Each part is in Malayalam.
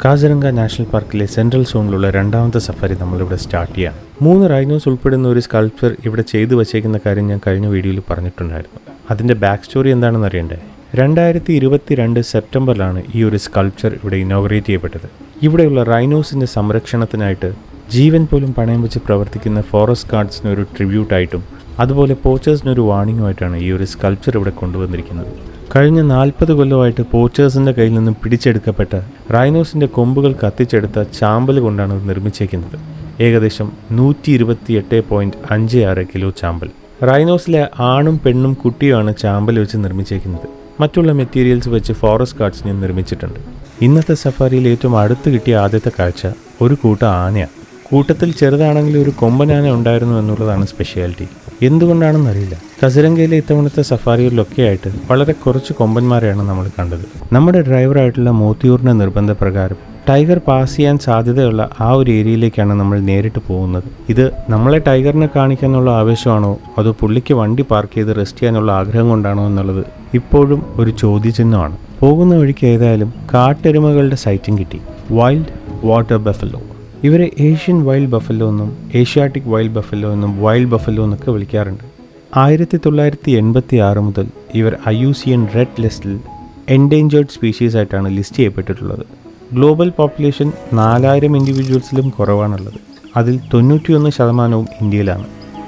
കാസിരംഗ നാഷണൽ പാർക്കിലെ സെൻട്രൽ സോണിലുള്ള രണ്ടാമത്തെ സഫാരി നമ്മളിവിടെ സ്റ്റാർട്ട് ചെയ്യാം. 3 റൈനോസ് ഉൾപ്പെടുന്ന ഒരു സ്കൾപ്ചർ ഇവിടെ ചെയ്തു വച്ചേക്കുന്ന കാര്യം ഞാൻ കഴിഞ്ഞ വീഡിയോയിൽ പറഞ്ഞിട്ടുണ്ടായിരുന്നു. അതിൻ്റെ ബാക്ക് സ്റ്റോറി എന്താണെന്ന് അറിയണ്ടേ? 2022 സെപ്റ്റംബറിലാണ് ഈ ഒരു സ്കൾപ്ചർ ഇവിടെ ഇനോഗ്രേറ്റ് ചെയ്യപ്പെട്ടത്. ഇവിടെയുള്ള റൈനോസിൻ്റെ സംരക്ഷണത്തിനായിട്ട് ജീവൻ പോലും പണയം വെച്ച് പ്രവർത്തിക്കുന്ന ഫോറസ്റ്റ് ഗാർഡ്സിന് ഒരു ട്രിബ്യൂട്ടായിട്ടും അതുപോലെ പോച്ചേഴ്സിനൊരു വാർണിംഗുമായിട്ടാണ് ഈ ഒരു സ്കൾപ്ചർ ഇവിടെ കൊണ്ടുവന്നിരിക്കുന്നത്. കഴിഞ്ഞ 40 കൊല്ലമായിട്ട് പോച്ചേഴ്സിൻ്റെ കയ്യിൽ നിന്നും പിടിച്ചെടുക്കപ്പെട്ട റൈനോസിൻ്റെ കൊമ്പുകൾ കത്തിച്ചെടുത്ത ചാമ്പൽ കൊണ്ടാണ് ഇത് നിർമ്മിച്ചേക്കുന്നത്. ഏകദേശം 128.56 കിലോ ചാമ്പൽ. റൈനോസിലെ ആണും പെണ്ണും കുട്ടിയുമാണ് ചാമ്പൽ വെച്ച് നിർമ്മിച്ചേക്കുന്നത്. മറ്റുള്ള മെറ്റീരിയൽസ് വെച്ച് ഫോറസ്റ്റ് ഗാർഡ്സിനെ നിർമ്മിച്ചിട്ടുണ്ട്. ഇന്നത്തെ സഫാരിയിൽ ഏറ്റവും അടുത്ത് കിട്ടിയ ആദ്യത്തെ കാഴ്ച ഒരു കൂട്ടം ആനയാണ്. കൂട്ടത്തിൽ ചെറുതാണെങ്കിൽ ഒരു കൊമ്പനാന ഉണ്ടായിരുന്നു എന്നുള്ളതാണ് സ്പെഷ്യാലിറ്റി. എന്തുകൊണ്ടാണെന്നറിയില്ല. കസിരംഗയിലെ ഇത്തവണത്തെ സഫാരികളിലൊക്കെ ആയിട്ട് വളരെ കുറച്ച് കൊമ്പന്മാരെയാണ് നമ്മൾ കണ്ടത്. നമ്മുടെ ഡ്രൈവറായിട്ടുള്ള മോത്തിയൂറിൻ്റെ നിർബന്ധപ്രകാരം ടൈഗർ പാസ് ചെയ്യാൻ സാധ്യതയുള്ള ആ ഒരു ഏരിയയിലേക്കാണ് നമ്മൾ നേരിട്ട് പോകുന്നത്. ഇത് നമ്മളെ ടൈഗറിനെ കാണിക്കാനുള്ള ആവേശമാണോ അതോ പുള്ളിക്ക് വണ്ടി പാർക്ക് ചെയ്ത് റെസ്റ്റ് ചെയ്യാനുള്ള ആഗ്രഹം കൊണ്ടാണോ എന്നുള്ളത് ഇപ്പോഴും ഒരു ചോദ്യചിഹ്നമാണ്. പോകുന്ന വഴിക്ക് ഏതായാലും കാട്ടെരുമകളുടെ സൈറ്റിംഗ് കിട്ടി. Wild water buffalo. ഇവരെ ഏഷ്യൻ വൈൽഡ് ബഫല്ലോ എന്നും ഏഷ്യാറ്റിക് വൈൽഡ് ബഫല്ലോ എന്നും വൈൽഡ് ബഫല്ലോ എന്നൊക്കെ വിളിക്കാറുണ്ട്. 1986 മുതൽ ഇവർ IUCN റെഡ് ലിസ്റ്റിൽ എൻഡേഞ്ചേർഡ് സ്പീഷീസ് ആയിട്ടാണ് ലിസ്റ്റ് ചെയ്യപ്പെട്ടിട്ടുള്ളത്. ഗ്ലോബൽ പോപ്പുലേഷൻ 4000 ഇൻഡിവിജ്വൽസിലും കുറവാണുള്ളത്. അതിൽ 91% ഇന്ത്യയിലാണ്.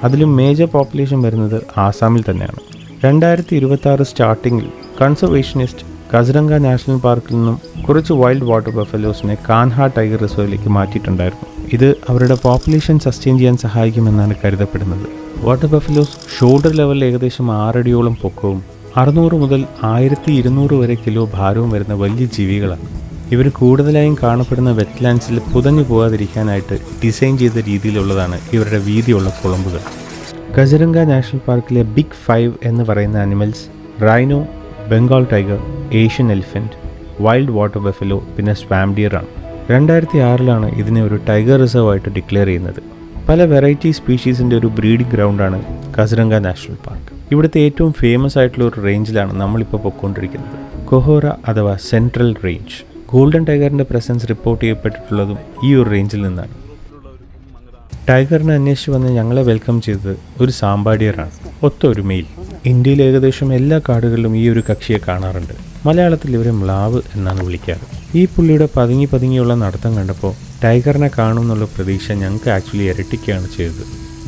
അതിലും മേജർ പോപ്പുലേഷൻ വരുന്നത് ആസാമിൽ തന്നെയാണ്. 2026 സ്റ്റാർട്ടിങ്ങിൽ കൺസർവേഷനിസ്റ്റ് കാസിരംഗ നാഷണൽ പാർക്കിൽ നിന്നും കുറച്ച് വൈൽഡ് വാട്ടർ ബഫലോസിനെ കാൻഹ ടൈഗർ റിസർവിലേക്ക് മാറ്റിയിട്ടുണ്ടായിരുന്നു. ഇത് അവരുടെ പോപ്പുലേഷൻ സസ്റ്റെയിൻ ചെയ്യാൻ സഹായിക്കുമെന്നാണ് കരുതപ്പെടുന്നത്. വാട്ടർ ബഫലോസ് ഷോൾഡർ ലെവലിൽ ഏകദേശം 6 അടിയോളം പൊക്കവും 600 മുതൽ 1200 വരെ കിലോ ഭാരവും വരുന്ന വലിയ ജീവികളാണ്. ഇവർ കൂടുതലായും കാണപ്പെടുന്ന വെറ്റ്ലാൻഡ്സിൽ പുതഞ്ഞു പോകാതിരിക്കാനായിട്ട് ഡിസൈൻ ചെയ്ത രീതിയിലുള്ളതാണ് ഇവരുടെ വീതിയുള്ള കുളമ്പുകൾ. കാസിരംഗ നാഷണൽ പാർക്കിലെ ബിഗ് 5 എന്ന് പറയുന്ന animals rhino, Bengal tiger, Asian elephant, wild water buffalo പിന്നെ സ്വാമ്പ് ഡിയർ ആണ്. 2006 ഇതിനെ ഒരു ടൈഗർ റിസർവ് ആയിട്ട് ഡിക്ലെയർ ചെയ്യുന്നത്. പല വെറൈറ്റി സ്പീഷീസിൻ്റെ ഒരു ബ്രീഡിംഗ് ഗ്രൗണ്ടാണ് കാസിരംഗ നാഷണൽ പാർക്ക്. ഇവിടുത്തെ ഏറ്റവും ഫേമസ് ആയിട്ടുള്ള ഒരു റേഞ്ചിലാണ് നമ്മളിപ്പോൾ പൊയ്ക്കൊണ്ടിരിക്കുന്നത്. കൊഹോറ അഥവാ സെൻട്രൽ റേഞ്ച്. ഗോൾഡൻ ടൈഗറിൻ്റെ പ്രസൻസ് റിപ്പോർട്ട് ചെയ്യപ്പെട്ടിട്ടുള്ളതും ഈ ഒരു റേഞ്ചിൽ നിന്നാണ്. ടൈഗറിനെ അന്വേഷിച്ച് വന്ന് ഞങ്ങളെ വെൽക്കം ചെയ്തത് ഒരു സാമ്പാഡിയറാണ്, ഒത്ത ഒരു മെയിൽ. ഇന്ത്യയിൽ ഏകദേശം എല്ലാ കാടുകളിലും ഈ ഒരു കക്ഷിയെ കാണാറുണ്ട്. മലയാളത്തിൽ ഇവരെ മ്ലാവ് എന്നാണ് വിളിക്കാറ്. ഈ പുള്ളിയുടെ പതുങ്ങിയുള്ള നടത്തം കണ്ടപ്പോൾ ടൈഗറിനെ കാണുമെന്നുള്ള പ്രതീക്ഷ ഞങ്ങൾക്ക് ആക്ച്വലി ഇരട്ടിക്കുകയാണ് ചെയ്തത്.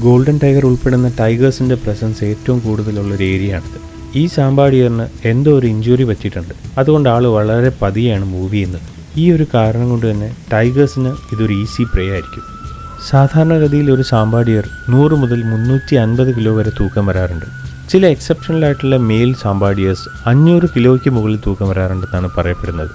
ഗോൾഡൻ ടൈഗർ ഉൾപ്പെടുന്ന ടൈഗേഴ്സിൻ്റെ പ്രസൻസ് ഏറ്റവും കൂടുതലുള്ളൊരു ഏരിയയാണിത്. ഈ സാമ്പാഡിയറിന് എന്തോ ഒരു ഇഞ്ചുറി പറ്റിയിട്ടുണ്ട്. അതുകൊണ്ട് ആൾ വളരെ പതിയാണ് മൂവ് ചെയ്യുന്നത്. ഈ ഒരു കാരണം കൊണ്ട് തന്നെ ടൈഗേഴ്സിന് ഇതൊരു ഈസി പ്രേ ആയിരിക്കും. സാധാരണഗതിയിൽ ഒരു സാമ്പാഡിയർ 100 മുതൽ 350 കിലോ വരെ തൂക്കം വരാറുണ്ട്. ചില എക്സെപ്ഷണലായിട്ടുള്ള മെയിൽ സാമ്പാഡിയേഴ്സ് 500 കിലോയ്ക്ക് മുകളിൽ തൂക്കം വരാറുണ്ടെന്നാണ് പറയപ്പെടുന്നത്.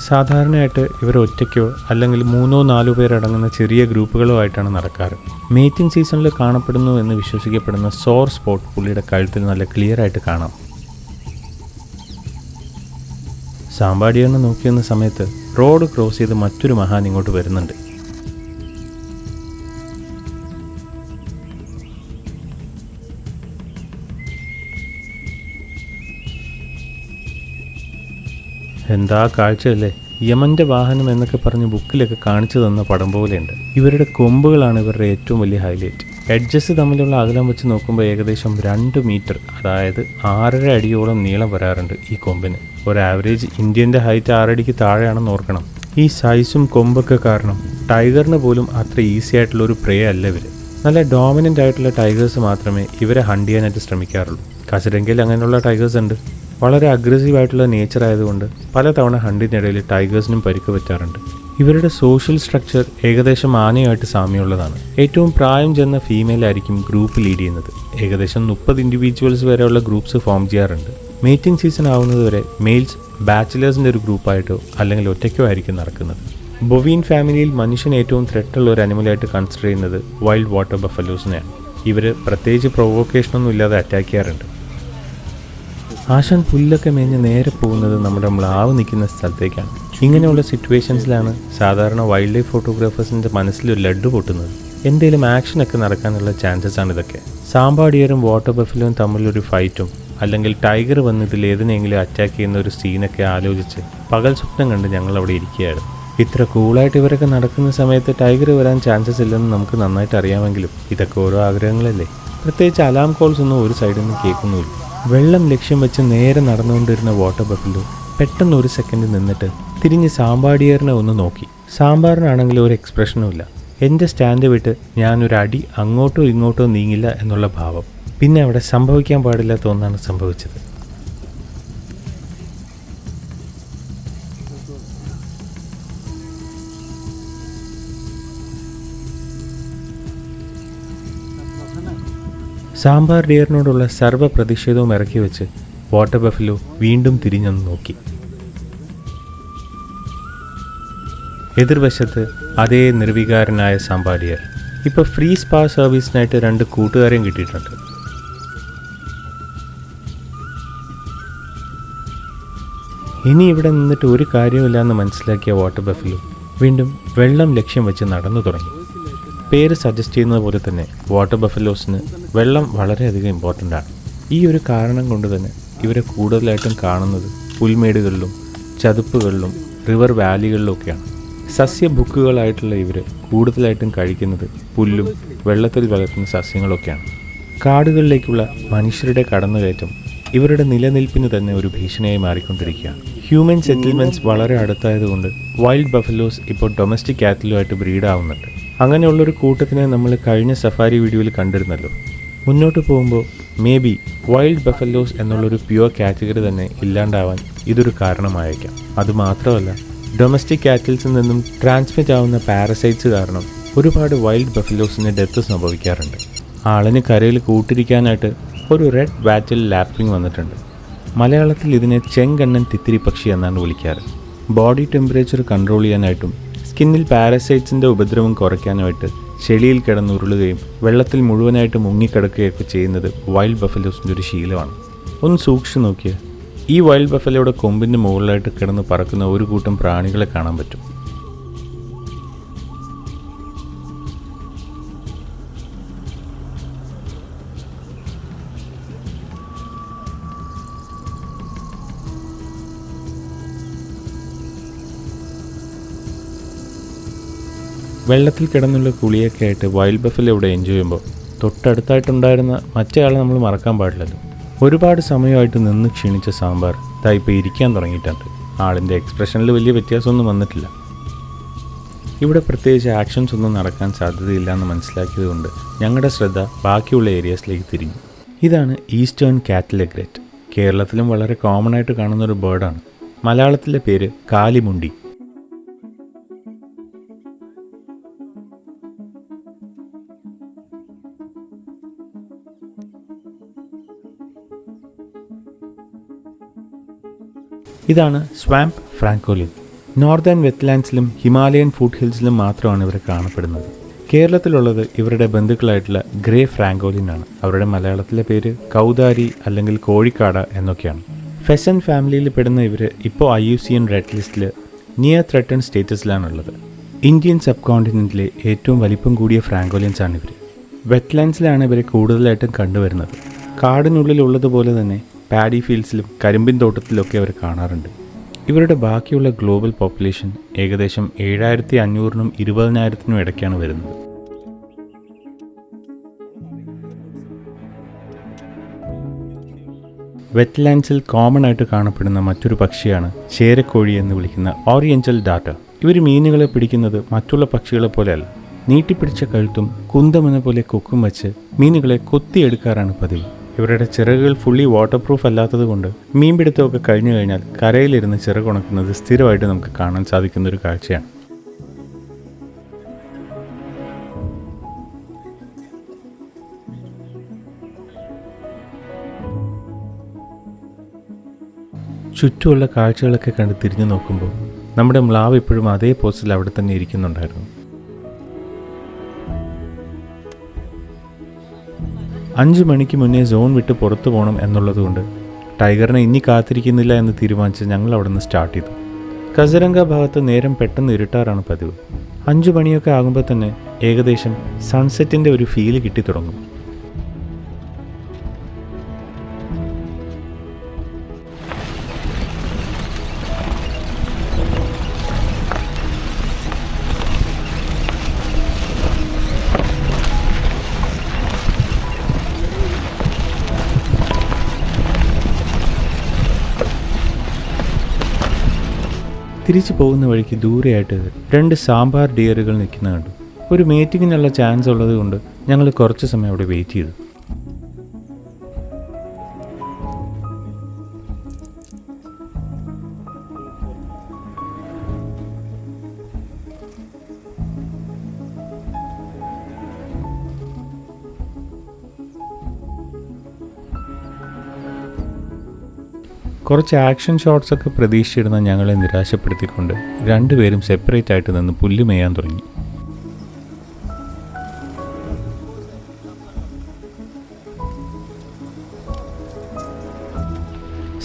സാധാരണയായിട്ട് ഇവർ ഒറ്റയ്ക്കോ അല്ലെങ്കിൽ 3-4 പേരടങ്ങുന്ന ചെറിയ ഗ്രൂപ്പുകളോ ആയിട്ടാണ് നടക്കാറ്. മേറ്റിംഗ് സീസണിൽ കാണപ്പെടുന്നു എന്ന് വിശ്വസിക്കപ്പെടുന്ന സോർ സ്പോട്ട് പുള്ളിയുടെ കഴുത്തിൽ നല്ല ക്ലിയർ ആയിട്ട് കാണാം. സാമ്പാഡിയറിനെ നോക്കിയെന്ന സമയത്ത് റോഡ് ക്രോസ് ചെയ്ത് മറ്റൊരു മഹാൻ ഇങ്ങോട്ട് വരുന്നുണ്ട്. എന്താ കാഴ്ചയല്ലേ! യമൻ്റെ വാഹനം എന്നൊക്കെ പറഞ്ഞ് ബുക്കിലൊക്കെ കാണിച്ചു തന്ന പടം പോലെയുണ്ട്. ഇവരുടെ കൊമ്പുകളാണ് ഇവരുടെ ഏറ്റവും വലിയ ഹൈലൈറ്റ്. എഡ്ജസ് തമ്മിലുള്ള അകലം വെച്ച് നോക്കുമ്പോൾ ഏകദേശം 2 മീറ്റർ, അതായത് 6.5 അടിയോളം നീളം വരാറുണ്ട് ഈ കൊമ്പിന്. ഒരു ആവറേജ് ഇന്ത്യൻ്റെ ഹൈറ്റ് 6 അടിക്ക് താഴെയാണെന്ന് ഓർക്കണം. ഈ സൈസും കൊമ്പൊക്കെ കാരണം ടൈഗറിന് പോലും അത്ര ഈസി ആയിട്ടുള്ള ഒരു പ്രേ അല്ല ഇവർ. നല്ല ഡോമിനൻ്റ് ആയിട്ടുള്ള ടൈഗേഴ്സ് മാത്രമേ ഇവരെ ഹണ്ട് ചെയ്യാനായിട്ട് ശ്രമിക്കാറുള്ളൂ. കാസിരംഗയിൽ അങ്ങനെയുള്ള ടൈഗേഴ്സ് ഉണ്ട്. വളരെ അഗ്രസീവായിട്ടുള്ള നേച്ചർ ആയതുകൊണ്ട് പലതവണ ഹണ്ടിനിടയിൽ ടൈഗേഴ്സിനും പരിക്ക് പറ്റാറുണ്ട്. ഇവരുടെ സോഷ്യൽ സ്ട്രക്ചർ ഏകദേശം ആനയുമായിട്ട് സാമ്യമുള്ളതാണ്. ഏറ്റവും പ്രായം ചെന്ന ഫീമെയിൽ ആയിരിക്കും ഗ്രൂപ്പ് ലീഡ് ചെയ്യുന്നത്. ഏകദേശം 30 ഇൻഡിവിജ്വൽസ് വരെയുള്ള ഗ്രൂപ്പ്സ് ഫോം ചെയ്യാറുണ്ട്. മീറ്റിംഗ് സീസൺ ആവുന്നതുവരെ മെയിൽസ് ബാച്ചിലേഴ്സിൻ്റെ ഒരു ഗ്രൂപ്പായിട്ടോ അല്ലെങ്കിൽ ഒറ്റയ്ക്കോ ആയിരിക്കും നടക്കുന്നത്. ബൊവീൻ ഫാമിലിയിൽ മനുഷ്യൻ ഏറ്റവും ത്രെട്ടുള്ള ഒരു അനിമലായിട്ട് കൺസിഡർ ചെയ്യുന്നത് വൈൽഡ് വാട്ടർ ബഫലോസിനെയാണ്. ഇവർ പ്രത്യേകിച്ച് പ്രൊവോക്കേഷനൊന്നും ഇല്ലാതെ അറ്റാക്ക് ചെയ്യാറുണ്ട്. ആശാൻ പുല്ലൊക്കെ മേഞ്ഞ് നേരെ പോകുന്നത് നമ്മുടെ മ്ലാവ് നിൽക്കുന്ന സ്ഥലത്തേക്കാണ്. ഇങ്ങനെയുള്ള സിറ്റുവേഷൻസിലാണ് സാധാരണ വൈൽഡ് ലൈഫ് ഫോട്ടോഗ്രാഫേഴ്സിൻ്റെ മനസ്സിലൊരു ലഡ്ഡു പൊട്ടുന്നത്. എന്തെങ്കിലും ആക്ഷനൊക്കെ നടക്കാനുള്ള ചാൻസസ് ആണ് ഇതൊക്കെ. സാമ്പാഡിയറും വാട്ടർ ബഫലോയും തമ്മിലൊരു ഫൈറ്റും അല്ലെങ്കിൽ ടൈഗർ വന്ന് ഇതിൽ ഏതിനെങ്കിലും അറ്റാക്ക് ചെയ്യുന്ന ഒരു സീനൊക്കെ ആലോചിച്ച് പകൽ സ്വപ്നം കണ്ട് ഞങ്ങൾ അവിടെ ഇരിക്കുകയായിരുന്നു. ഇത്ര കൂളായിട്ട് ഇവരൊക്കെ നടക്കുന്ന സമയത്ത് ടൈഗർ വരാൻ ചാൻസസ് ഇല്ലെന്ന് നമുക്ക് നന്നായിട്ട് അറിയാമെങ്കിലും ഇതൊക്കെ ഓരോ ആഗ്രഹങ്ങളല്ലേ. പ്രത്യേകിച്ച് അലാം കോൾസ് ഒന്നും ഒരു സൈഡിൽ നിന്ന് കേൾക്കുന്നുമില്ല. വെള്ളം ലക്ഷ്യം വെച്ച് നേരെ നടന്നുകൊണ്ടിരുന്ന വാട്ടർ ബഫലോ പെട്ടെന്ന് ഒരു സെക്കൻഡ് നിന്നിട്ട് തിരിഞ്ഞ് സാമ്പാടിയറിനെ ഒന്ന് നോക്കി. സാമ്പാറിനാണെങ്കിൽ ഒരു എക്സ്പ്രഷനും ഇല്ല. എൻ്റെ സ്റ്റാൻഡ് വിട്ട് ഞാനൊരു അടി അങ്ങോട്ടോ ഇങ്ങോട്ടോ നീങ്ങില്ല എന്നുള്ള ഭാവം. പിന്നെ അവിടെ സംഭവിക്കാൻ പാടില്ലാത്ത ഒന്നാണ് സംഭവിച്ചത്. സാമ്പാർ ഡിയറിനോടുള്ള സർവ്വ പ്രതിഷേധവും ഇറക്കി വെച്ച് വാട്ടർ ബഫലോ വീണ്ടും തിരിഞ്ഞൊന്ന് നോക്കി. എതിർവശത്ത് അതേ നിർവികാരനായ സാമ്പാർ ഡിയർ. ഇപ്പോൾ ഫ്രീ സ്പാ സർവീസിനായിട്ട് 2 കൂട്ടുകാരെയും കിട്ടിയിട്ടുണ്ട്. ഇനി ഇവിടെ നിന്നിട്ട് ഒരു കാര്യമില്ല എന്ന് മനസ്സിലാക്കിയ വാട്ടർ ബഫലോ വീണ്ടും വെള്ളം ലക്ഷ്യം വെച്ച് നടന്നു തുടങ്ങി. പേര് സജസ്റ്റ് ചെയ്യുന്നത് പോലെ തന്നെ വാട്ടർ ബഫലോസിന് വെള്ളം വളരെയധികം ഇമ്പോർട്ടൻ്റ് ആണ്. ഈ ഒരു കാരണം കൊണ്ട് തന്നെ ഇവരെ കൂടുതലായിട്ടും കാണുന്നത് പുൽമേടുകളിലും ചതുപ്പുകളിലും റിവർ വാലികളിലൊക്കെയാണ്. സസ്യഭുക്കുകളായിട്ടുള്ള ഇവർ കൂടുതലായിട്ടും കഴിക്കുന്നത് പുല്ലും വെള്ളത്തിൽ വളർത്തുന്ന സസ്യങ്ങളൊക്കെയാണ്. കാടുകളിലേക്കുള്ള മനുഷ്യരുടെ കടന്നുകയറ്റം ഇവരുടെ നിലനിൽപ്പിന് തന്നെ ഒരു ഭീഷണിയായി മാറിക്കൊണ്ടിരിക്കുകയാണ്. ഹ്യൂമൻ സെറ്റിൽമെൻറ്റ്സ് വളരെ അടുത്തായതുകൊണ്ട് വൈൽഡ് ബഫലോസ് ഇപ്പോൾ ഡൊമസ്റ്റിക് കാറ്റിലുമായിട്ട് ബ്രീഡാവുന്നുണ്ട്. അങ്ങനെയുള്ളൊരു കൂട്ടത്തിനെ നമ്മൾ കഴിഞ്ഞ സഫാരി വീഡിയോയിൽ കണ്ടിരുന്നല്ലോ. മുന്നോട്ട് പോകുമ്പോൾ മേ ബി വൈൽഡ് ബഫലോസ് എന്നുള്ളൊരു പ്യുവർ കാറ്റഗറി തന്നെ ഇല്ലാണ്ടാവാൻ ഇതൊരു കാരണമായേക്കാം. അതുമാത്രമല്ല, ഡൊമസ്റ്റിക് കാറ്റിൽസിൽ നിന്നും ട്രാൻസ്മിറ്റ് ആവുന്ന പാരസൈറ്റ്സ് കാരണം ഒരുപാട് വൈൽഡ് ബഫലോസിന് ഡെത്ത് സംഭവിക്കാറുണ്ട്. ആളിന് കരയിൽ കൂട്ടിരിക്കാനായിട്ട് ഒരു റെഡ് വാറ്റൽ ലാപ്പിംഗ് വന്നിട്ടുണ്ട്. മലയാളത്തിൽ ഇതിനെ ചെങ്കണ്ണൻ തിത്തിരി പക്ഷി എന്നാണ് വിളിക്കാറ്. ബോഡി ടെമ്പറേച്ചർ കൺട്രോൾ ചെയ്യാനായിട്ടും സ്കിന്നിൽ പാരസൈറ്റ്സിൻ്റെ ഉപദ്രവം കുറയ്ക്കാനായിട്ട് ചെളിയിൽ കിടന്നുരുളുകയും വെള്ളത്തിൽ മുഴുവനായിട്ട് മുങ്ങിക്കിടക്കുകയൊക്കെ ചെയ്യുന്നത് വൈൽഡ് ബഫലോസിൻ്റെ ഒരു ശീലമാണ്. ഒന്ന് സൂക്ഷിച്ചു നോക്കിയാൽ ഈ വൈൽഡ് ബഫലോയുടെ കൊമ്പിൻ്റെ മുകളിലായിട്ട് കിടന്ന് പറക്കുന്ന ഒരു കൂട്ടം പ്രാണികളെ കാണാൻ പറ്റും. വെള്ളത്തിൽ കിടന്നുള്ള കുളിയൊക്കെ ആയിട്ട് വൈൽഡ് ബഫലോ ഇവിടെ എൻജോയ് ചെയ്യുമ്പോൾ തൊട്ടടുത്തായിട്ടുണ്ടായിരുന്ന മറ്റേ ആളെ നമ്മൾ മറക്കാൻ പാടില്ലല്ലോ. ഒരുപാട് സമയമായിട്ട് നിന്ന് ക്ഷീണിച്ച സാമ്പാർ ഇപ്പോൾ ഇരിക്കാൻ തുടങ്ങിയിട്ടുണ്ട്. ആളിൻ്റെ എക്സ്പ്രഷനിൽ വലിയ വ്യത്യാസമൊന്നും വന്നിട്ടില്ല. ഇവിടെ പ്രത്യേകിച്ച് ആക്ഷൻസ് ഒന്നും നടക്കാൻ സാധ്യതയില്ല എന്ന് മനസ്സിലാക്കിയത് കൊണ്ട് ഞങ്ങളുടെ ശ്രദ്ധ ബാക്കിയുള്ള ഏരിയാസിലേക്ക് തിരിഞ്ഞു. ഇതാണ് ഈസ്റ്റേൺ കാറ്റൽ എഗ്രറ്റ്. കേരളത്തിലും വളരെ കോമൺ ആയിട്ട് കാണുന്നൊരു ബേർഡാണ്. മലയാളത്തിലെ പേര് കാലിമുണ്ടി. ഇതാണ് സ്വാംപ് ഫ്രാങ്കോലിൻ. നോർത്തേൺ വെറ്റ്ലാൻഡ്സിലും ഹിമാലയൻ ഫുഡ് ഹിൽസിലും മാത്രമാണ് ഇവർ കാണപ്പെടുന്നത്. കേരളത്തിലുള്ളത് ഇവരുടെ ബന്ധുക്കളായിട്ടുള്ള ഗ്രേ ഫ്രാങ്കോലിൻ ആണ്. അവരുടെ മലയാളത്തിലെ പേര് കൗതാരി അല്ലെങ്കിൽ കോഴിക്കാട എന്നൊക്കെയാണ്. ഫെസൻ ഫാമിലിയിൽ പെടുന്ന ഇവർ ഇപ്പോൾ IUCN റെഡ് ലിസ്റ്റിൽ നിയർ ത്രെട്ടൺ സ്റ്റേറ്റസിലാണുള്ളത്. ഇന്ത്യൻ സബ് കോണ്ടിനെൻറ്റിലെ ഏറ്റവും വലിപ്പം കൂടിയ ഫ്രാങ്കോലിൻസ് ആണ് ഇവർ. വെറ്റ്ലാൻഡ്സിലാണ് ഇവരെ കൂടുതലായിട്ടും കണ്ടുവരുന്നത്. കാടിനുള്ളിലുള്ളതുപോലെ തന്നെ പാഡി ഫീൽഡ്സിലും കരിമ്പിൻ തോട്ടത്തിലൊക്കെ അവർ കാണാറുണ്ട്. ഇവരുടെ ബാക്കിയുള്ള ഗ്ലോബൽ പോപ്പുലേഷൻ ഏകദേശം 7500-നും 20,000-നും ഇടയ്ക്കാണ് വരുന്നത്. വെറ്റ്ലാൻഡ്സിൽ കോമൺ ആയിട്ട് കാണപ്പെടുന്ന മറ്റൊരു പക്ഷിയാണ് ചേരക്കോഴി എന്ന് വിളിക്കുന്ന ഓറിയന്റൽ ഡാർട്ടർ. ഇവർ മീനുകളെ പിടിക്കുന്നത് മറ്റുള്ള പക്ഷികളെ പോലെയല്ല. നീട്ടിപ്പിടിച്ച കഴുത്തും കുന്തമെന്ന പോലെ കൊക്കും വെച്ച് മീനുകളെ കൊത്തിയെടുക്കാറാണ് പതിവ്. ഇവരുടെ ചിറകുകൾ ഫുള്ളി വാട്ടർ പ്രൂഫ് അല്ലാത്തത് കൊണ്ട് മീൻപിടുത്തമൊക്കെ കഴിഞ്ഞു കഴിഞ്ഞാൽ കരയിലിരുന്ന് ചിറകുണക്കുന്നത് സ്ഥിരമായിട്ട് നമുക്ക് കാണാൻ സാധിക്കുന്നൊരു കാഴ്ചയാണ്. ചുറ്റുമുള്ള കാഴ്ചകളൊക്കെ കണ്ട് തിരിഞ്ഞു നോക്കുമ്പോൾ നമ്മുടെ മ്ലാവ് ഇപ്പോഴും അതേ പോസ്റ്റിൽ അവിടെ തന്നെ ഇരിക്കുന്നുണ്ടായിരുന്നു. 5 മണിക്ക് മുന്നേ സോൺ വിട്ട് പുറത്തു പോകണം എന്നുള്ളതുകൊണ്ട് ടൈഗറിനെ ഇനി കാത്തിരിക്കുന്നില്ല എന്ന് തീരുമാനിച്ച് ഞങ്ങൾ അവിടെ നിന്ന് സ്റ്റാർട്ട് ചെയ്തു. കസരംഗ ഭാഗത്ത് നേരം പെട്ടെന്ന് ഇരുട്ടാറാണ് പതിവ്. 5 മണിയൊക്കെ ആകുമ്പോൾ തന്നെ ഏകദേശം സൺസെറ്റിൻ്റെ ഒരു ഫീല് കിട്ടിത്തുടങ്ങും. തിരിച്ചു പോകുന്ന വഴിക്ക് ദൂരെയായിട്ട് 2 സാമ്പാർ ഡിയറുകൾ നിൽക്കുന്ന കണ്ടു. ഒരു മീറ്റിങ്ങിനുള്ള ചാൻസ് ഉള്ളത് കൊണ്ട് ഞങ്ങൾ കുറച്ച് സമയം അവിടെ വെയിറ്റ് ചെയ്തു. കുറച്ച് ആക്ഷൻ ഷോട്ട്സൊക്കെ പ്രതീക്ഷിച്ചിരുന്ന ഞങ്ങളെ നിരാശപ്പെടുത്തിക്കൊണ്ട് 2 പേരും സെപ്പറേറ്റ് ആയിട്ട് നിന്ന് പുല്ല് മേയാൻ തുടങ്ങി.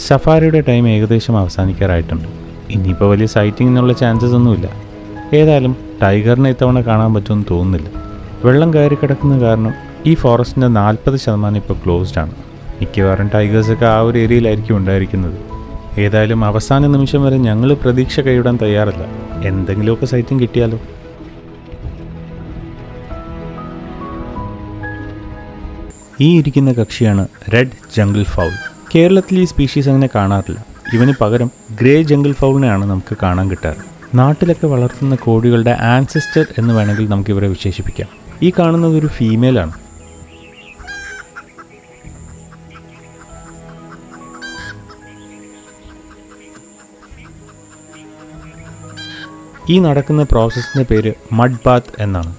സഫാരിയുടെ ടൈം ഏകദേശം അവസാനിക്കാറായിട്ടുണ്ട്. ഇനിയിപ്പോൾ വലിയ സൈറ്റിങ്ങിനുള്ള ചാൻസസ് ഒന്നുമില്ല. ഏതായാലും ടൈഗറിനെ ഇത്തവണ കാണാൻ പറ്റുമെന്ന് തോന്നുന്നില്ല. വെള്ളം കയറി കിടക്കുന്ന കാരണം ഈ ഫോറസ്റ്റിൻ്റെ 40% ഇപ്പോൾ ക്ലോസ്ഡ് ആണ്. മിക്കവാറും ടൈഗേഴ്സൊക്കെ ആ ഒരു ഏരിയയിലായിരിക്കും ഉണ്ടായിരിക്കുന്നത്. ഏതായാലും അവസാന നിമിഷം വരെ ഞങ്ങൾ പ്രതീക്ഷ കൈവിടാൻ തയ്യാറല്ല. എന്തെങ്കിലുമൊക്കെ സൈറ്റിംഗ് കിട്ടിയാലോ. ഈ ഇരിക്കുന്ന കക്ഷിയാണ് റെഡ് ജംഗിൾ ഫൗൾ. കേരളത്തിൽ ഈ സ്പീഷീസ് അങ്ങനെ കാണാറില്ല. ഇവന് പകരം ഗ്രേ ജംഗിൾ ഫൗളിനെയാണ് നമുക്ക് കാണാൻ കിട്ടാറ്. നാട്ടിലൊക്കെ വളർത്തുന്ന കോഴികളുടെ ആൻസെസ്റ്റർ എന്ന് വേണമെങ്കിൽ നമുക്കിവരെ വിശേഷിപ്പിക്കാം. ഈ കാണുന്നത് ഒരു ഫീമെയിലാണ്. ഈ നടക്കുന്ന പ്രോസസ്സിൻ്റെ പേര് മഡ് ബാത്ത് എന്നാണ്.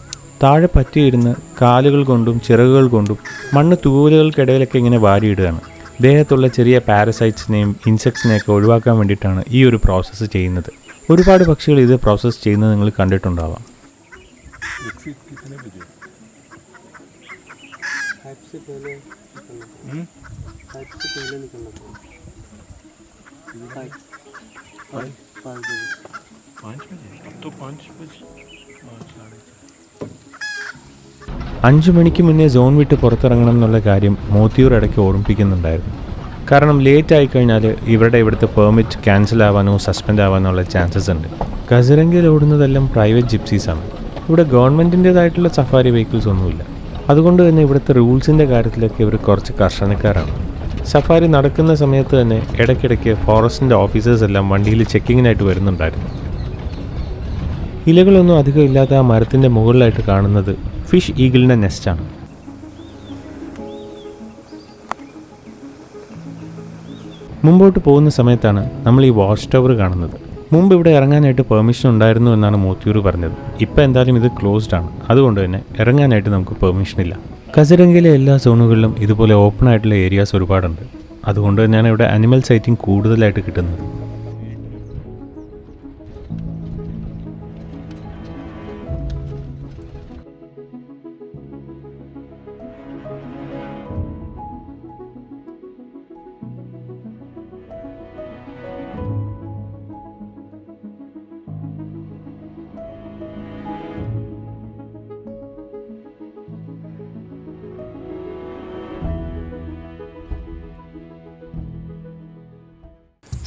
താഴെ പറ്റിയിരുന്ന് കാലുകൾ കൊണ്ടും ചിറകുകൾ കൊണ്ടും മണ്ണ് തൂവലുകൾക്കിടയിലൊക്കെ ഇങ്ങനെ വാരിയിടുകയാണ്. ദേഹത്തുള്ള ചെറിയ പാരസൈറ്റ്സിനെയും ഇൻസെക്ട്സിനെയൊക്കെ ഒഴിവാക്കാൻ വേണ്ടിയിട്ടാണ് ഈ ഒരു പ്രോസസ്സ് ചെയ്യുന്നത്. ഒരുപാട് പക്ഷികൾ ഇത് പ്രോസസ്സ് ചെയ്യുന്നത് നിങ്ങൾ കണ്ടിട്ടുണ്ടാവാം. അഞ്ചു മണിക്ക് മുന്നേ സോൺ വിട്ട് പുറത്തിറങ്ങണം എന്നുള്ള കാര്യം മോത്തിയൂർ ഇടയ്ക്ക് ഓർമ്മിപ്പിക്കുന്നുണ്ടായിരുന്നു. കാരണം ലേറ്റ് ആയിക്കഴിഞ്ഞാൽ ഇവിടുത്തെ പെർമിറ്റ് ക്യാൻസൽ ആവാനോ സസ്പെൻഡ് ആവാനോ ഉള്ള ചാൻസസ് ഉണ്ട്. കസിരംഗയിൽ ഓടുന്നതെല്ലാം പ്രൈവറ്റ് ജിപ്സീസാണ്. ഇവിടെ ഗവൺമെൻറ്റിൻ്റേതായിട്ടുള്ള സഫാരി വെഹിക്കിൾസ് ഒന്നുമില്ല. അതുകൊണ്ട് തന്നെ ഇവിടുത്തെ റൂൾസിൻ്റെ കാര്യത്തിലൊക്കെ ഇവർ കുറച്ച് കർശനക്കാരാണ്. സഫാരി നടക്കുന്ന സമയത്ത് തന്നെ ഇടയ്ക്കിടയ്ക്ക് ഫോറസ്റ്റിൻ്റെ ഓഫീസേഴ്സ് എല്ലാം വണ്ടിയിൽ ചെക്കിങ്ങിനായിട്ട് വരുന്നുണ്ടായിരുന്നു. ഇലകളൊന്നും അധികം ഇല്ലാത്ത ആ മരത്തിൻ്റെ മുകളിലായിട്ട് കാണുന്നത് ഫിഷ് ഈഗിളിൻ്റെ നെസ്റ്റാണ്. മുമ്പോട്ട് പോകുന്ന സമയത്താണ് നമ്മൾ ഈ വാച്ച് ടവർ കാണുന്നത്. മുമ്പ് ഇവിടെ ഇറങ്ങാനായിട്ട് പെർമിഷൻ ഉണ്ടായിരുന്നു എന്നാണ് മോത്തിയൂർ പറഞ്ഞത്. ഇപ്പം എന്തായാലും ഇത് ക്ലോസ്ഡ് ആണ്. അതുകൊണ്ട് തന്നെ ഇറങ്ങാനായിട്ട് നമുക്ക് പെർമിഷൻ ഇല്ല. കസിരംഗയിലെ എല്ലാ സോണുകളിലും ഇതുപോലെ ഓപ്പൺ ആയിട്ടുള്ള ഏരിയാസ് ഒരുപാടുണ്ട്. അതുകൊണ്ട് തന്നെയാണ് ഇവിടെ അനിമൽ സൈറ്റിംഗ് കൂടുതലായിട്ട് കിട്ടുന്നത്.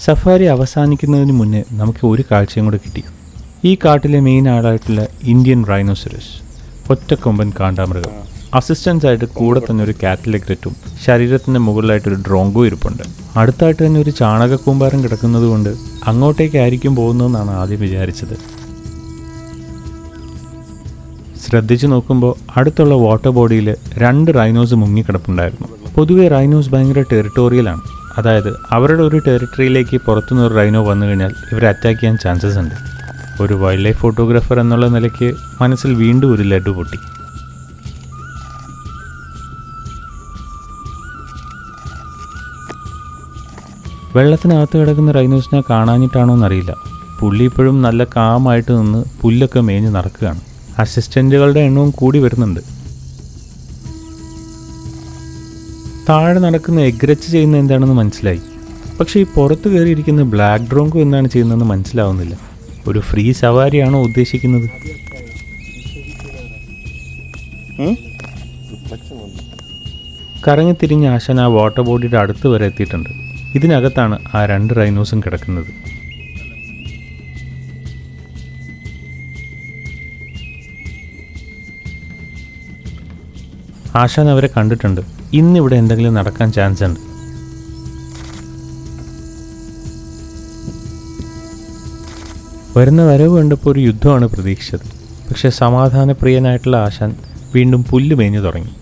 സഫാരി അവസാനിക്കുന്നതിന് മുന്നേ നമുക്ക് ഒരു കാഴ്ചയും കൂടെ കിട്ടി. ഈ കാട്ടിലെ മെയിൻ ആളായിട്ടുള്ള ഇന്ത്യൻ റൈനോസറസ്, ഒറ്റക്കൊമ്പൻ കാണ്ടാമൃഗം. അസിസ്റ്റൻസ് ആയിട്ട് കൂടെ തന്നെ ഒരു കാറ്റലഗ്രെറ്റും ശരീരത്തിൻ്റെ മുകളിലായിട്ടൊരു ഡ്രോങ്കോ ഇരിപ്പുണ്ട്. അടുത്തായിട്ട് തന്നെ ഒരു ചാണകക്കൂമ്പാരം കിടക്കുന്നത് കൊണ്ട് അങ്ങോട്ടേക്കായിരിക്കും പോകുന്നതെന്നാണ് ആദ്യം വിചാരിച്ചത്. ശ്രദ്ധിച്ചു നോക്കുമ്പോൾ അടുത്തുള്ള വാട്ടർ ബോഡിയിൽ 2 റൈനോസ് മുങ്ങിക്കിടപ്പുണ്ടായിരുന്നു. പൊതുവെ റൈനോസ് ഭയങ്കര ടെറിട്ടോറിയലാണ്. അതായത് അവരുടെ ഒരു ടെറിട്ടറിയിലേക്ക് പുറത്തുനിന്ന് ഒരു റൈനോ വന്നു കഴിഞ്ഞാൽ ഇവരെ അറ്റാക്ക് ചെയ്യാൻ ചാൻസസ് ഉണ്ട്. ഒരു വൈൽഡ് ലൈഫ് ഫോട്ടോഗ്രാഫർ എന്നുള്ള നിലയ്ക്ക് മനസ്സിൽ വീണ്ടും ഒരു ലഡു പൊട്ടി. വെള്ളത്തിനകത്ത് കിടക്കുന്ന റൈനോസിനെ കാണാഞ്ഞിട്ടാണോ എന്നറിയില്ല. പുള്ളി ഇപ്പോഴും നല്ല കാമായിട്ട് നിന്ന് പുല്ലൊക്കെ മേഞ്ഞ് നടക്കുകയാണ്. അസിസ്റ്റൻറ്റുകളുടെ എണ്ണവും കൂടി വരുന്നുണ്ട്. താഴെ നടക്കുന്ന എഗ്രച്ച് ചെയ്യുന്ന എന്താണെന്ന് മനസ്സിലായി. പക്ഷേ ഈ പുറത്ത് കയറിയിരിക്കുന്ന ബ്ലാക്ക് ഡ്രോങ്കോ എന്താണ് ചെയ്യുന്നതെന്ന് മനസ്സിലാവുന്നില്ല. ഒരു ഫ്രീ സവാരിയാണോ ഉദ്ദേശിക്കുന്നത്? കറങ്ങിത്തിരിഞ്ഞ ആശാൻ ആ വാട്ടർ ബോഡിയുടെ അടുത്ത് വരെ എത്തിയിട്ടുണ്ട്. ഇതിനകത്താണ് ആ 2 റൈനോസും കിടക്കുന്നത്. ആശാൻ അവരെ കണ്ടിട്ടുണ്ട്. ഇന്നിവിടെ എന്തെങ്കിലും നടക്കാൻ ചാൻസ് ഉണ്ട്. വരുന്ന വരവ് കണ്ടപ്പോൾ ഒരു യുദ്ധമാണ് പ്രതീക്ഷിച്ചത്. പക്ഷേ സമാധാനപ്രിയനായിട്ടുള്ള ആശാൻ വീണ്ടും പുല്ല് മേഞ്ഞു തുടങ്ങി.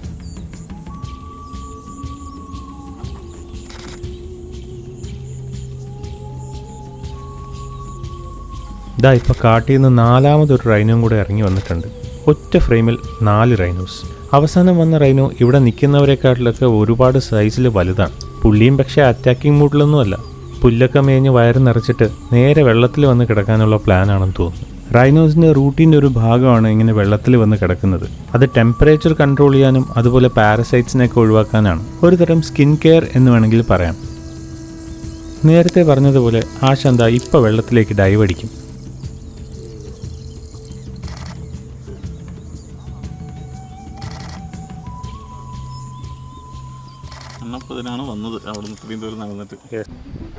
ഇതാ ഇപ്പോൾ കാട്ടിൽ നിന്ന് 4ാമതൊരു റൈനോയും കൂടെ ഇറങ്ങി വന്നിട്ടുണ്ട്. ഒറ്റ ഫ്രെയിമിൽ 4 റൈനോസ്. അവസാനം വന്ന റൈനോ ഇവിടെ നിൽക്കുന്നവരെക്കാട്ടിലൊക്കെ ഒരുപാട് സൈസിൽ വലുതാണ്. പുള്ളിയും പക്ഷേ അറ്റാക്കിംഗ് മൂഡിലൊന്നുമല്ല. പുല്ലൊക്കെ മേഞ്ഞ് വയറ് നിറച്ചിട്ട് നേരെ വെള്ളത്തിൽ വന്ന് കിടക്കാനുള്ള പ്ലാനാണെന്ന് തോന്നുന്നു. റൈനോസിൻ്റെ റൂട്ടീൻ്റെ ഒരു ഭാഗമാണ് ഇങ്ങനെ വെള്ളത്തിൽ വന്ന് കിടക്കുന്നത്. അത് ടെമ്പറേച്ചർ കൺട്രോൾ ചെയ്യാനും അതുപോലെ പാരസൈറ്റ്സിനെയൊക്കെ ഒഴിവാക്കാനാണ്. ഒരു തരം സ്കിൻ കെയർ എന്ന് വേണമെങ്കിൽ പറയാം. നേരത്തെ പറഞ്ഞതുപോലെ ആശാന്ത ഇപ്പോൾ വെള്ളത്തിലേക്ക് ഡൈവ് അടിക്കും.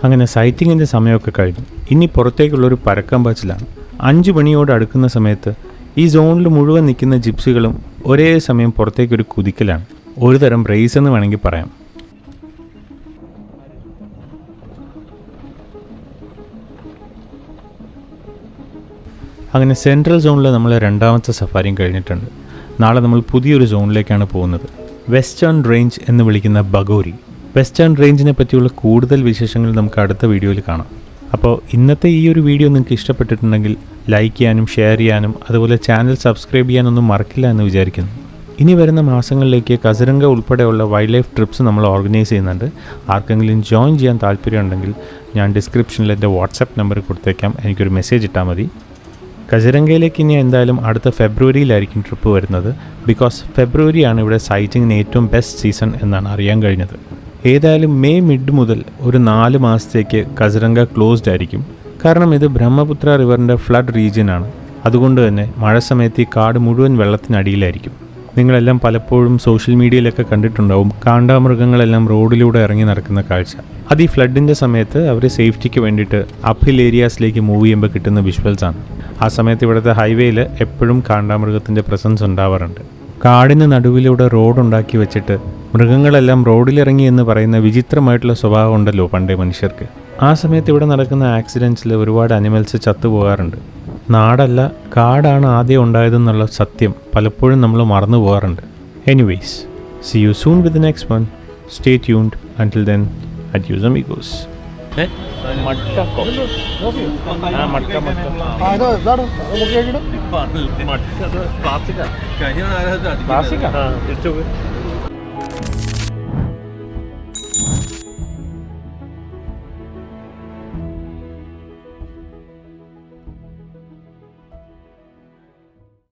അങ്ങനെ സൈറ്റിങ്ങിൻ്റെ സമയമൊക്കെ കഴിഞ്ഞു. ഇനി പുറത്തേക്കുള്ളൊരു പരക്കം പാച്ചിലാണ്. 5 മണിയോട് അടുക്കുന്ന സമയത്ത് ഈ സോണിൽ മുഴുവൻ നിൽക്കുന്ന ജിപ്സികളും ഒരേ സമയം പുറത്തേക്കൊരു കുതിക്കലാണ്. ഒരു തരം റേസ് എന്ന് വേണമെങ്കിൽ പറയാം. അങ്ങനെ സെൻട്രൽ സോണിൽ നമ്മൾ 2ാമത്തെ സഫാരിയും കഴിഞ്ഞിട്ടുണ്ട്. നാളെ നമ്മൾ പുതിയൊരു സോണിലേക്കാണ് പോകുന്നത്. വെസ്റ്റേൺ റേഞ്ച് എന്ന് വിളിക്കുന്ന ബഗോരി. വെസ്റ്റേൺ റേഞ്ചിനെ പറ്റിയുള്ള കൂടുതൽ വിശേഷങ്ങൾ നമുക്ക് അടുത്ത വീഡിയോയിൽ കാണാം. അപ്പോൾ ഇന്നത്തെ ഈ ഒരു വീഡിയോ നിങ്ങൾക്ക് ഇഷ്ടപ്പെട്ടിട്ടുണ്ടെങ്കിൽ ലൈക്ക് ചെയ്യാനും ഷെയർ ചെയ്യാനും അതുപോലെ ചാനൽ സബ്സ്ക്രൈബ് ചെയ്യാനൊന്നും മറക്കില്ല എന്ന് വിചാരിക്കുന്നു. ഇനി വരുന്ന മാസങ്ങളിലേക്ക് കസിരംഗ ഉൾപ്പെടെയുള്ള വൈൽഡ് ലൈഫ് ട്രിപ്സ് നമ്മൾ ഓർഗനൈസ് ചെയ്യുന്നുണ്ട്. ആർക്കെങ്കിലും ജോയിൻ ചെയ്യാൻ താല്പര്യമുണ്ടെങ്കിൽ ഞാൻ ഡിസ്ക്രിപ്ഷനിൽ എൻ്റെ വാട്സപ്പ് നമ്പർ കൊടുത്തേക്കാം. എനിക്കൊരു മെസ്സേജ് ഇട്ടാൽ മതി. കസിരംഗയിലേക്ക് ഇനി എന്തായാലും അടുത്ത ഫെബ്രുവരിയിലായിരിക്കും ട്രിപ്പ് വരുന്നത്. ബിക്കോസ് ഫെബ്രുവരിയാണ് ഇവിടെ സൈറ്റിങ്ങിന് ഏറ്റവും ബെസ്റ്റ് സീസൺ എന്നാണ് അറിയാൻ കഴിഞ്ഞത്. ഏതായാലും മെയ് മിഡ് മുതൽ ഒരു 4 മാസത്തേക്ക് കസിരംഗ ക്ലോസ്ഡ് ആയിരിക്കും. കാരണം ഇത് ബ്രഹ്മപുത്ര റിവറിൻ്റെ ഫ്ലഡ് റീജിയനാണ്. അതുകൊണ്ട് തന്നെ മഴ സമയത്ത് ഈ കാട് മുഴുവൻ വെള്ളത്തിനടിയിലായിരിക്കും. നിങ്ങളെല്ലാം പലപ്പോഴും സോഷ്യൽ മീഡിയയിലൊക്കെ കണ്ടിട്ടുണ്ടാവും കാണ്ടാമൃഗങ്ങളെല്ലാം റോഡിലൂടെ ഇറങ്ങി നടക്കുന്ന കാഴ്ച. അത് ഈ ഫ്ലഡിൻ്റെ സമയത്ത് അവർ സേഫ്റ്റിക്ക് വേണ്ടിയിട്ട് അപ്ഹിൽ ഏരിയാസിലേക്ക് മൂവ് ചെയ്യുമ്പോൾ കിട്ടുന്ന വിഷ്വൽസാണ്. ആ സമയത്ത് ഇവിടുത്തെ ഹൈവേയിൽ എപ്പോഴും കാണ്ടാമൃഗത്തിൻ്റെ പ്രസൻസ് ഉണ്ടാവാറുണ്ട്. കാടിന് നടുവിലൂടെ റോഡുണ്ടാക്കി വെച്ചിട്ട് മൃഗങ്ങളെല്ലാം റോഡിലിറങ്ങി എന്ന് പറയുന്ന വിചിത്രമായിട്ടുള്ള സ്വഭാവം ഉണ്ടല്ലോ പണ്ടേ മനുഷ്യർക്ക്. ആ സമയത്ത് ഇവിടെ നടക്കുന്ന ആക്സിഡൻറ്റ്സിൽ ഒരുപാട് അനിമൽസ് ചത്തുപോകാറുണ്ട്. നാടല്ല കാടാണ് ആദ്യം ഉണ്ടായതെന്നുള്ള സത്യം പലപ്പോഴും നമ്മൾ മറന്നു പോകാറുണ്ട്. Anyways, see you soon with the next one. Stay tuned. Until then, adios amigos. പ്ലാസ്റ്റിക്കാ